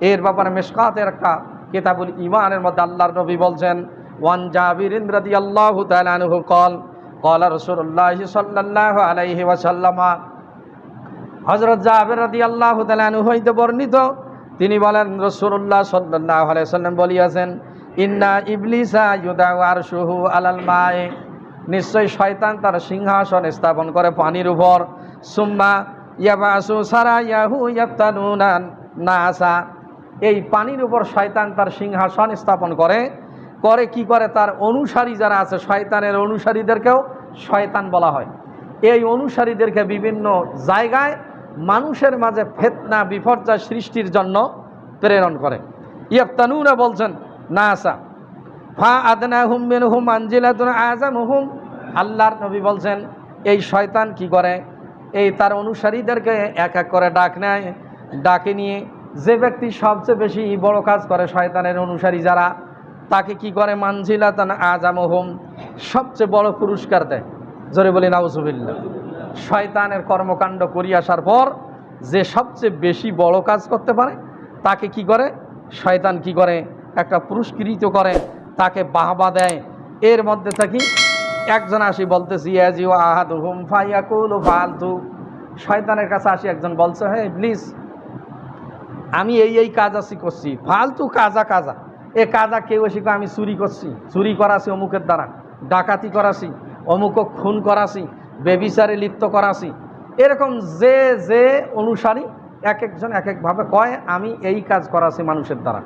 এর ব্যাপারে মিশকাতের একটা কিতাবুল ঈমানের মধ্যে আল্লাহর নবী বলছেন, ওয়ান জাবির রাদিয়াল্লাহু তাআলা আনহু قال قال رسول الله صلى الله عليه وسلم, হযরত জাবির রাদিয়াল্লাহু তাআলা আনহু হইতে বর্ণিত, তিনি বলেন রাসূলুল্লাহ সাল্লাল্লাহু আলাইহি ওয়াসাল্লাম বলিয়াছেন, ইন্না ইবলিসা ইউদাউ আরশুহু আলাল মায়ে, নিশ্চয় শয়তান তার সিংহাসন স্থাপন করে পানির উপর, সুম্মা ইয়াবাসু সারায়াহু ইয়াফতানুনা নাসা, এই পানির উপর শয়তান তার সিংহাসন স্থাপন করে কি করে, তার অনুসারী যারা আছে, শয়তানের অনুসারীদেরকেও শয়তান বলা হয়, এই অনুসারীদেরকে বিভিন্ন জায়গায় মানুষের মাঝে ফিতনা বিপর্যয় সৃষ্টির জন্য প্রেরণ করে। ইয়াফতানুনা বলছেন নাসা, ফা আদনাহুম মিনহুম মানজিলাতুন আযামুহুম, আল্লাহর নবী বলছেন এই শয়তান কি করে, এই তার অনুসারীদেরকে এক এক করে ডাক নেয়, ডাকে নিয়ে যে ব্যক্তি সবচেয়ে বেশি বড় কাজ করে শয়তানের অনুসারী যারা, তাকে কি করে মানজিলাতুন আযামুহুম, সবচেয়ে বড় পুরস্কার দেয়। জোরে বলি নাউজুবিল্লাহ। শয়তানের কর্মকাণ্ড করি আসার পর যে সবচেয়ে বেশি বড় কাজ করতে পারে তাকে কি করে শয়তান কি করে একটা পুরস্কৃত করে, তাকে বাহবা দেয়। এর মধ্যে থাকি একজন আসি বলতেছি ইয়াজিউ আহাদুহুম ফায়াকুলু ফালতু, শয়তানের কাছে আসি একজন বলছে, হ্যাঁ প্লিজ আমি এই কাজ আসি করছি, ফালতু কাজা এ কাজা কেউ এসে আমি চুরি করছি, চুরি করাছি অমুকের দ্বারা, ডাকাতি করাছি, অমুক খুন করাছি, বেবিচারে লিপ্ত করাছি, এরকম যে যে অনুসারী এক একজন এক একভাবে কয় আমি এই কাজ করাছি মানুষের দ্বারা।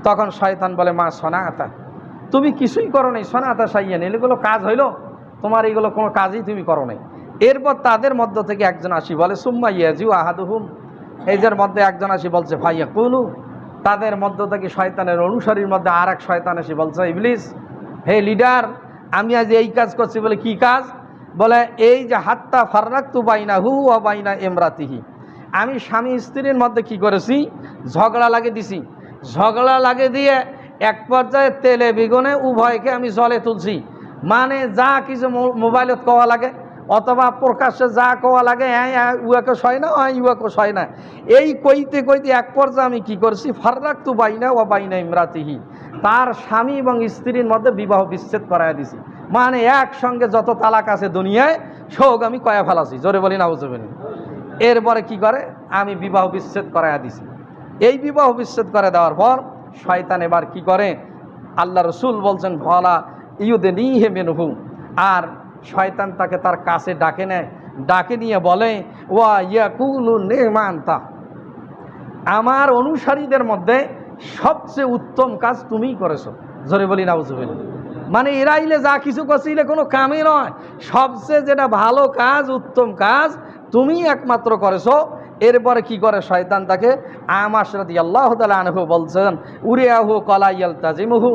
তখন শয়তান বলে, মা সনাআতা, তুমি কিছুই করো নাই, সনাআতা সাইয়েন, এগুলো কাজ হইলো তোমার, এইগুলো কোনো কাজই তুমি করো নাই। এরপর তাদের মধ্য থেকে একজন আসি বলে, সুম্মা ইয়াজিউ আহাদুহুম, এই যার মধ্যে একজন আসি বলছে ফায়াকুলু, তাদের মধ্য থেকে শয়তানের অনুসারীর মধ্যে আর এক শয়তান এসে বলছে, ইবলিস হে লিডার, আমি আজ এই কাজ করছি। বলে কি কাজ? বলে এই যে হাত্তা ফাররাকতু বাইনাহু ওয়া বাইনা ইমরাতিহি, আমি স্বামী স্ত্রীর মধ্যে কি করেছি, ঝগড়া লাগিয়ে দিছি, ঝগড়া লাগিয়ে দিয়ে এক পর্যায়ে তেলে বেগুনে উভয়কে আমি জলে তুলছি। মানে যা কিছু মোবাইলত কোয়া লাগে অথবা প্রকাশ্যে যা কোয়া লাগে, হ্যাঁ উয়াকে সয় না, হ্যাঁ উয়াকে সয় না, এই কইতে কইতে এক পর্যায়ে আমি কি করছি, ফাররাকতু বাইনা ওয়া বাইনা ইমরাতিহি, তার স্বামী এবং স্ত্রীর মধ্যে বিবাহ বিচ্ছেদ করায় দিছি। মানে একসঙ্গে যত তালাক আছে দুনিয়ায় সব আমি কয়া ফেলাছি। জোরে বলি নাউজুবিল্লাহ। এরপরে কি করে, আমি বিবাহ বিচ্ছেদ করায় দিছি। এই বিবাহ বিচ্ছেদ করে দেওয়ার পর শয়তান এবার কি করে, আল্লাহ রসুল বলছেন ভলা ইউদনিহি মিনহু, আর শয়তান তাকে তার কাছে ডাকে নেয়, ডাকে নিয়ে বলে, ওয়া ইয়াকুলু নিমান্তা, আমার অনুসারীদের মধ্যে সবচেয়ে উত্তম কাজ তুমিই করেছো। জোরে বলি নাউজুবিল্লাহ। মানে এরাইলে যা কিছু করছিলে কোনো কামই নয়, সবচেয়ে যেটা ভালো কাজ, উত্তম কাজ তুমি একমাত্র করেছো। এরপরে কি করে শয়তান তাকে, আমাশ রাদিয়াল্লাহু তাআলা আনহু বলছেন, উরিয়াহু কলা ইয়ালতাজিমুহু,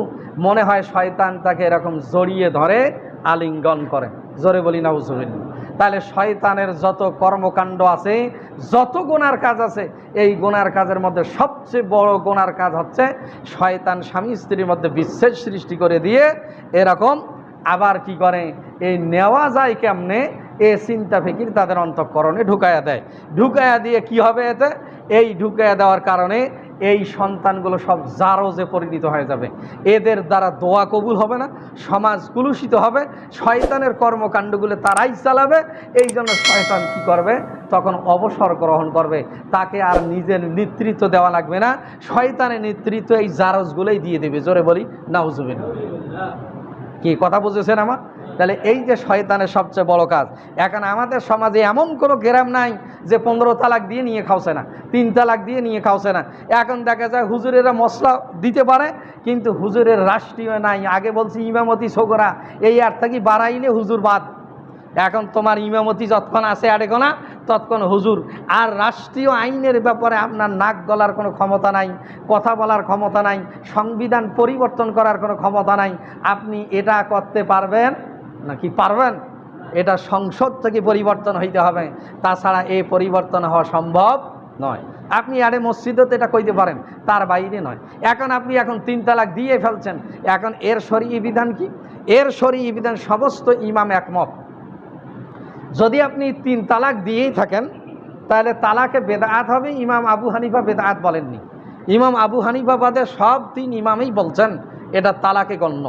মনে হয় শয়তান তাকে এরকম জড়িয়ে ধরে আলিঙ্গন করে। জোরে বলি নাউজুবিল্লাহ। তাহলে শয়তানের যত কর্মকাণ্ড আছে, যত গুনার কাজ আছে, এই গুনার কাজের মধ্যে সবচেয়ে বড় গুনার কাজ হচ্ছে শয়তান স্বামী স্ত্রীর মধ্যে বিচ্ছেদ সৃষ্টি করে দিয়ে এরকম আবার কি করে, এই নেওয়া যায় কেমনে, এ চিন্তা ফিকির তাদের অন্তঃকরণে ঢুকাইয়া দেয়। ঢুকাইয়া দিয়ে কি হবে এতে, এই ঢুকাইয়া দেওয়ার কারণে এই সন্তানগুলো সব জারজে পরিণত হয়ে যাবে। এদের দ্বারা দোয়া কবুল হবে না, সমাজ কুলুষিত হবে, শয়তানের কর্মকাণ্ডগুলো তারাই চালাবে। এই জন্য শয়তান কি করবে, তখন অবসর গ্রহণ করবে, তাকে আর নিজের নেতৃত্ব দেওয়া লাগবে না, শয়তানের নেতৃত্ব এই জারজগুলোই দিয়ে দেবে। জোরে বলি নাউজুবিল্লাহ। কি কথা বুঝেছেন আমার? তাহলে এই যে শয়তানের সবচেয়ে বড় কাজ, এখন আমাদের সমাজে এমন কোনো গ্রাম নাই যে 15 তালাক দিয়ে নিয়ে খাওছে না, 3 তালাক দিয়ে নিয়ে খাওছে না। এখন দেখা যায় হুজুরেরা মশলা দিতে পারে, কিন্তু হুজুরের রাষ্ট্রীয় নাই। আগে বলছি ইমামতি ছোকরা, এই আর থাকি বাড়াইলে হুজুর বাদ। এখন তোমার ইমামতি যতক্ষণ আছে আড়েগোনা ততক্ষণ হুজুর। আর রাষ্ট্রীয় আইনের ব্যাপারে আপনার নাক গলার কোনো ক্ষমতা নাই, কথা বলার ক্ষমতা নাই, সংবিধান পরিবর্তন করার কোনো ক্ষমতা নাই। আপনি এটা করতে পারবেন নাকি পারবেন? এটা সংসদ থেকে পরিবর্তন হইতে হবে, তাছাড়া এই পরিবর্তন হওয়া সম্ভব নয়। আপনি আরে মসজিদে এটা কইতে পারেন, তার বাইরে নয়। এখন আপনি 3 তালাক দিয়ে ফেলছেন, এখন এর শরঈ বিধান কি? এর শরঈ বিধান সমস্ত ইমাম একমত। যদি আপনি 3 তালাক দিয়েই থাকেন তাহলে তালাকে বেদাত হবে। ইমাম আবু হানিফা বেদাত বলেননি, ইমাম আবু হানিফা বাদে সব 3 ইমামই বলছেন এটা তালাকে গণ্য।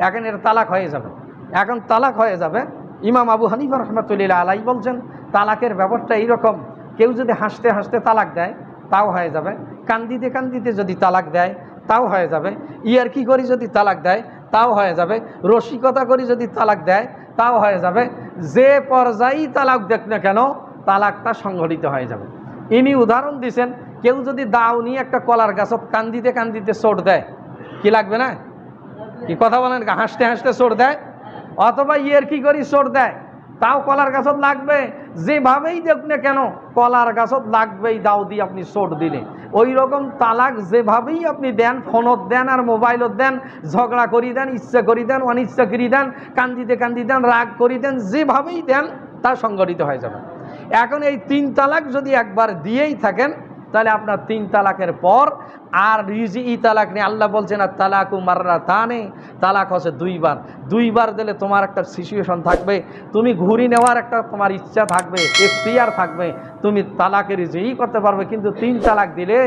এখন এর তালাক হয়ে যাবে, এখন তালাক হয়ে যাবে। ইমাম আবু হানিফা রহমাতুল্লাহ আলাই বলছেন তালাকের ব্যাপারটা এইরকম, কেউ যদি হাসতে হাসতে তালাক দেয় তাও হয়ে যাবে, কান্দিতে কান্দিতে যদি তালাক দেয় তাও হয়ে যাবে, ইয়ারকি করি যদি তালাক দেয় তাও হয়ে যাবে, রসিকতা করি যদি তালাক দেয় তাও হয়ে যাবে। যে পর্যায়েই তালাক দেখ না কেন তালাকটা সংঘটিত হয়ে যাবে। ইনি উদাহরণ দিয়েছেন, কেউ যদি দাও নিয়ে একটা কলার গাছত কান্দিতে কান্দিতে চোট দেয়, কি লাগবে না? কি কথা বলেন? হাসতে হাসতে চোট দেয় অথবা ইয়ারকি করি চোট দেয়, তাও কলার গাছত লাগবে। যেভাবেই দেখ না কেন কলার গাছত লাগবেই, দাও দিয়ে আপনি চোট দিলে। ওই রকম তালাক যেভাবেই আপনি দেন, ফোনত দেন আর মোবাইলত দেন, ঝগড়া করি দেন, ইচ্ছা করি দেন, অনিচ্ছা করি দেন, কান্দিতে কান্দি দেন, রাগ করি দেন, যেভাবেই দেন তা সংগঠিত হয়ে যাবে। এখন এই 3 তালাক যদি একবার দিয়েই থাকেন তাহলে আপনার 3 তালাকের পর আর রিজিই তালাক নেই। আল্লাহ বলছেন আর তালাকু মাররাতানে, তালাক হচ্ছে 2 বার। 2 বার দিলে তোমার একটা সিচুয়েশন থাকবে, তুমি ঘুরি নেওয়ার একটা তোমার ইচ্ছা থাকবে, এখতিয়ার থাকবে, তুমি তালাকের রিজিই করতে পারবে। কিন্তু 3 তালাক দিলে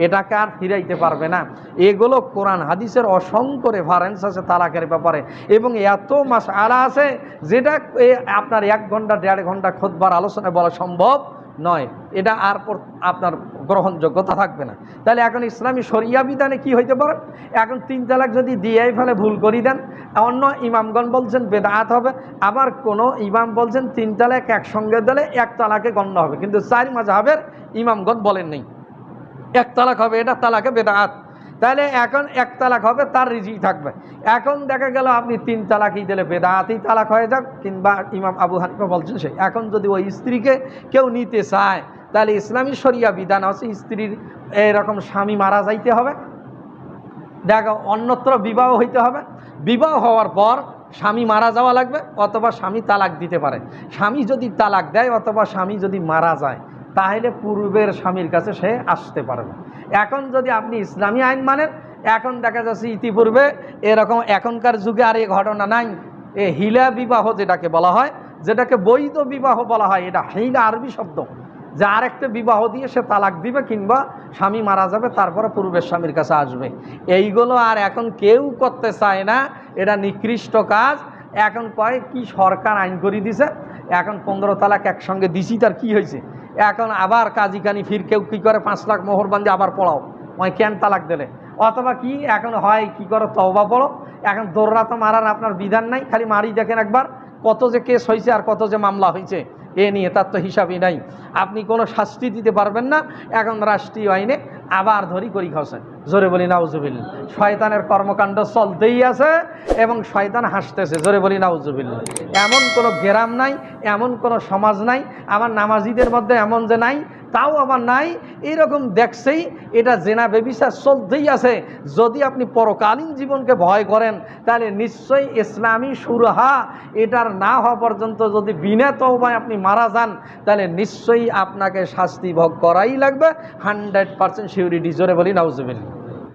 এটাকে আর ফিরাইতে পারবে না। এগুলো কোরআন হাদিসের অসংখ্য রেফারেন্স আছে তালাকের ব্যাপারে, এবং এত মাসআলা আছে যেটা আপনার 1 ঘন্টা 1.5 ঘন্টা খুতবার আলোচনায় বলা সম্ভব নয়। এটা আর আপনার গ্রহণযোগ্যতা থাকবে না। তাহলে এখন ইসলামী শরিয়া বিধানে কি হইতে পারে? এখন 3 তালাক যদি দিয়েই ফেলে ভুল করি দেন, অন্য ইমামগণ বলছেন বেদাত হবে, আবার কোনো ইমাম বলছেন 3 তালাক একসঙ্গে দিলে 1 তালাকে গণ্য হবে। কিন্তু 4 মাযহাবের ইমামগণ বলেন নেই 1 তালাক হবে, এটা তালাকে বেদাত। তাহলে এখন 1 তালাক হবে, তার রিজি থাকবে। এখন দেখা গেল আপনি 3 তালাকই দিলে বেদাতই তালাক হয়ে যাক, কিংবা ইমাম আবু হানিফা বলছেন সে। এখন যদি ওই স্ত্রীকে কেউ নিতে চায় তাহলে ইসলামী শরিয়া বিধান আছে স্ত্রীর এরকম স্বামী মারা যাইতে হবে, দেখো অন্যত্র বিবাহ হইতে হবে, বিবাহ হওয়ার পর স্বামী মারা যাওয়া লাগবে, অথবা স্বামী তালাক দিতে পারে। স্বামী যদি তালাক দেয় অথবা স্বামী যদি মারা যায় তাহলে পূর্বের স্বামীর কাছে সে আসতে পারবে। এখন যদি আপনি ইসলামী আইন মানেন, এখন দেখা যাচ্ছে ইতিপূর্বে এরকম এখনকার যুগে আর এই ঘটনা নাই। এ হিলা বিবাহ যেটাকে বলা হয়, যেটাকে বৈধ বিবাহ বলা হয়, এটা হিলা আরবি শব্দ, যে আরেকটা বিবাহ দিয়ে সে তালাক দিবে কিংবা স্বামী মারা যাবে তারপরে পূর্বের স্বামীর কাছে আসবে। এইগুলো আর এখন কেউ করতে চায় না, এটা নিকৃষ্ট কাজ। এখন কয় কি সরকার আইন করে দিছে, এখন 15 তালাক একসঙ্গে দিছি, তার কি হয়েছে? এখন আবার কাজী কানি ফির কেউ কী করে 5 লাখ মোহর বান্ধে আবার পড়াও, ওই কেন তালাক দিলে, অথবা কি এখন হয় কি করে তওবা পড়ো। এখন দৌড়া তো মারার আপনার বিধান নাই, খালি মারি দেখেন একবার কত যে কেস হয়েছে আর কত যে মামলা হয়েছে, এ নিয়ে তার তো হিসাবই নাই। আপনি কোনো শাস্তি দিতে পারবেন না। এখন রাষ্ট্রীয় আইনে আবার ধরি করি খাওয়াছে। জোরে বলি নাউজুবিল্লাহ। শয়তানের কর্মকাণ্ড চলতেই আছে এবং শয়তান হাসতেছে। জোরে বলি নাউজুবিল্লাহ। এমন কোনো গ্রাম নাই, এমন কোনো সমাজ নাই, আমার নামাজিদের মধ্যে এমন যে নাই তাও আমার নাই, এইরকম দেখছেই এটা জেনা ব্যভিচার চলতেই আছে। যদি আপনি পরকালীন জীবনকে ভয় করেন তাহলে নিশ্চয়ই ইসলামী সুরাহা এটার না হওয়া পর্যন্ত যদি বিনা তওবায় আপনি মারা যান তাহলে নিশ্চয়ই আপনাকে শাস্তি ভোগ করাই লাগবে, 100% সিউরিটি। জোরে বলি নাউজুবিল্লাহ।